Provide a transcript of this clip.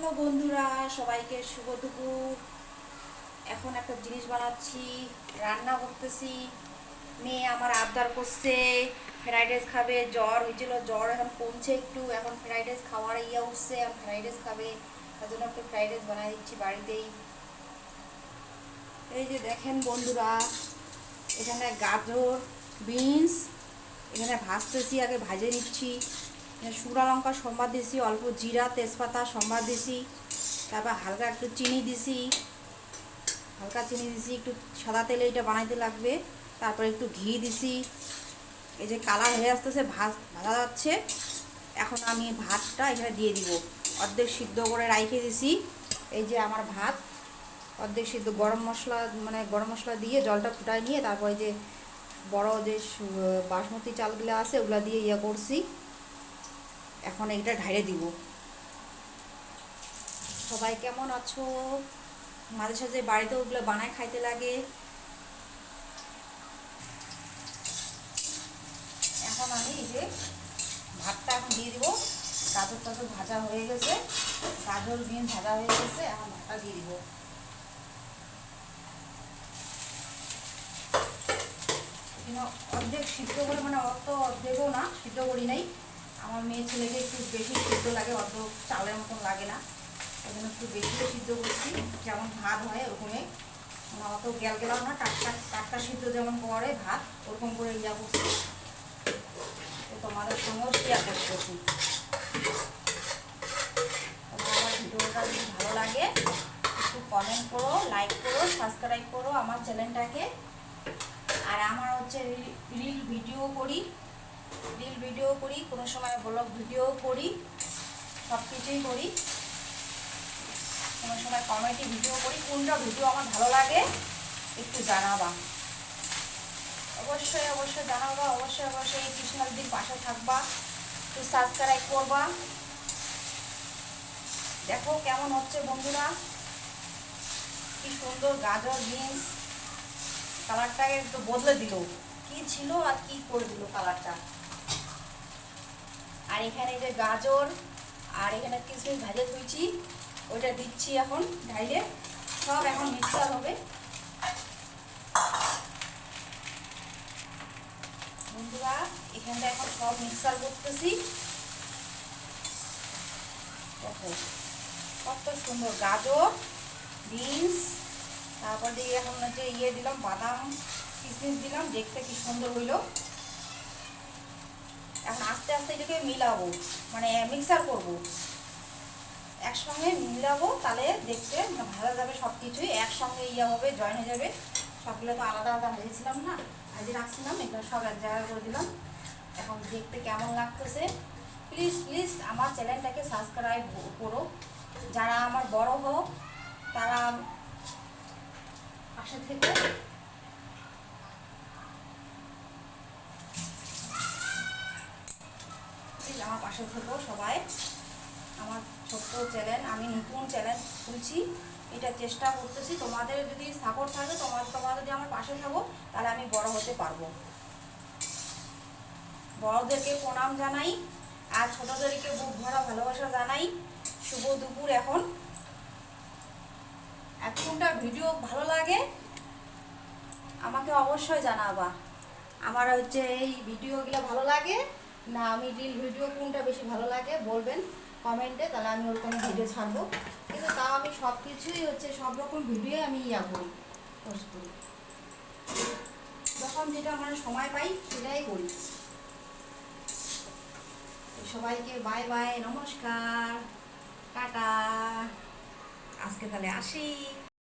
Hello বন্ধুরা, সবাইকে শুভ দুপুর। এখন একটা জিনিস বানাচ্ছি, রান্না করতেছি। মেয়ে আমার আবদার করছে ফ্রাইড রাইস খাবে, জ্বর হয়েছিল, জ্বর এখন কমছে একটু, এখন ফ্রাইড রাইস খাওয়ার ইয়ে উঠছে, এখন ফ্রাইড রাইস খাবে। তার জন্য একটু ফ্রাইড রাইস বানাই দিচ্ছি বাড়িতেই। এই যে দেখেন বন্ধুরা, এখানে গাজর, বিনস এখানে ভাজতেছি, আগে ভাজে নিচ্ছি। শুকনো লঙ্কা সম্বাদ দিছি, অল্প জিরা তেজপাতা সম্বাদ দিছি, তারপর হালকা একটু চিনি দিছি, একটু সাদা তেলে এটা বানাইতে লাগবে। তারপর একটু ঘি দিছি। এই যে কালার হয়ে আসতেছে, ভাজা যাচ্ছে। এখন আমি ভাতটা এখানে দিয়ে দিব, অর্ধেক সিদ্ধ করে রাইখে দিছি। এই যে আমার ভাত অর্ধেক সিদ্ধ, গরম মশলা দিয়ে জলটা ফুটাই নিয়ে তারপরে যে বড় যে বাসমতি চালগুলো আছে ওগুলা দিয়ে ইয়ে করছি। এখন এইটা ঢাইরে দিব। সবাই কেমন আছো? মাঝে সাঝে বাড়িতে ওগুলো বানায় খাইতে লাগে। এখন আমি এই যে ভাতটা এখন দিয়ে দিব। গাজর টাজর ভাজা হয়ে গেছে, গাজর বিন ভাজা হয়ে গেছে, এখন ভাতটা দিয়ে দিব। অর্ধেক সিদ্ধ করে, মানে অত অর্ধেকও না, সিদ্ধ করি নাই। আমার মেয়ে ছেলেকে একটু বেশি সিদ্ধ লাগে, অত চালের মতন লাগে না, ওই জন্য একটু বেশি সিদ্ধ করছি, যেমন ভাত হয় ওরকমই, মানে অত গেল গেলাও না, টাটকা টাটকা সিদ্ধ যেমন করে ভাত ওরকম করে ইয়া করছি। তোমাদের সঙ্গেও শেয়ার করতেছি। তোমার আমার ভিডিওটা যদি ভালো লাগে একটু কমেন্ট করো, লাইক করো, সাবস্ক্রাইব করো আমার চ্যানেলটাকে। আর আমার হচ্ছে রিল ভিডিও করি, কোনো সময় ব্লগ ভিডিও করি, সব কিছুই করি। কোনো সময় কমেডি ভিডিও করি। কোনটা ভিডিও আমার ভালো লাগে একটু জানাবা, অবশ্যই অবশ্যই জানাবা। অবশ্যই এই কৃষ্ণাদির পাশে থাকবা, একটু সাবস্ক্রাইব করবা। দেখো কেমন হচ্ছে বন্ধুরা, কি সুন্দর গাজর বিনস, কালারটাকে একটু বদলে দিল, কি ছিল আর কি করে দিল কালারটা। আর এখানে যে গাজর আর এখানে কিশমিশ ভাজে তুইছি, ওইটা দিচ্ছি এখন ঢাইলে, সব এখন মিক্সার হবে বন্ধুরা। এখানটা এখন সব মিক্সার করতেছি। দেখো কত সুন্দর গাজর বিনস, তারপর দিয়ে এখন হচ্ছে ইয়ে দিলাম, বাদাম কিশমিশ দিলাম, দেখতে কি সুন্দর হইলো। এখন আস্তে আস্তে এটাকে মিলাবো, মানে মিক্সার করব, একসঙ্গে মিলাবো, তাহলে দেখতে ভালো যাবে। সব কিছুই একসঙ্গে ইয়ে হবে, জয়েন হয়ে যাবে। সবগুলো তো আলাদা আলাদা ভেজেছিলাম না, ভেজে রাখছিলাম, এগুলো সব এক জায়গায় করে দিলাম। এখন দেখতে কেমন লাগতেছে, প্লিজ প্লিজ আমার চ্যানেলটাকে সাবস্ক্রাইব করো। যারা আমার বড় হোক তারা পাশে থেকে আমার পাশে থেকো সবাই। আমার ছোট্ট চ্যানেল, আমি নতুন চ্যানেল খুলছি, এটা চেষ্টা করতেছি। তোমাদের যদি সাপোর্ট থাকে, তোমরা যদি আমার পাশে থাকো, তাহলে আমি বড় হতে পারবো। বড়দেরকে প্রণাম জানাই, আর ছোটদেরকে বুক ভরা ভালোবাসা জানাই। শুভ দুপুর। এখন কোনটা ভিডিও ভালো লাগে আমাকে অবশ্যই জানাবা। আমার হচ্ছে এই ভিডিওগুলো ভালো লাগে না, আমি রিল ভিডিও কোনটা বেশি ভালো লাগে বলবেন কমেন্টে, তাহলে আমি ওরকম ভিডিও ছাড়বো। কিন্তু তাও আমি সব কিছুই হচ্ছে, সব রকম ভিডিও আমি ইয়া করি, পোস্ট করি, যখন যেটা মানে সময় পাই সেটাই করি। সবাইকে বাই বাই, নমস্কার, টাটা। আজকে তাহলে আসি।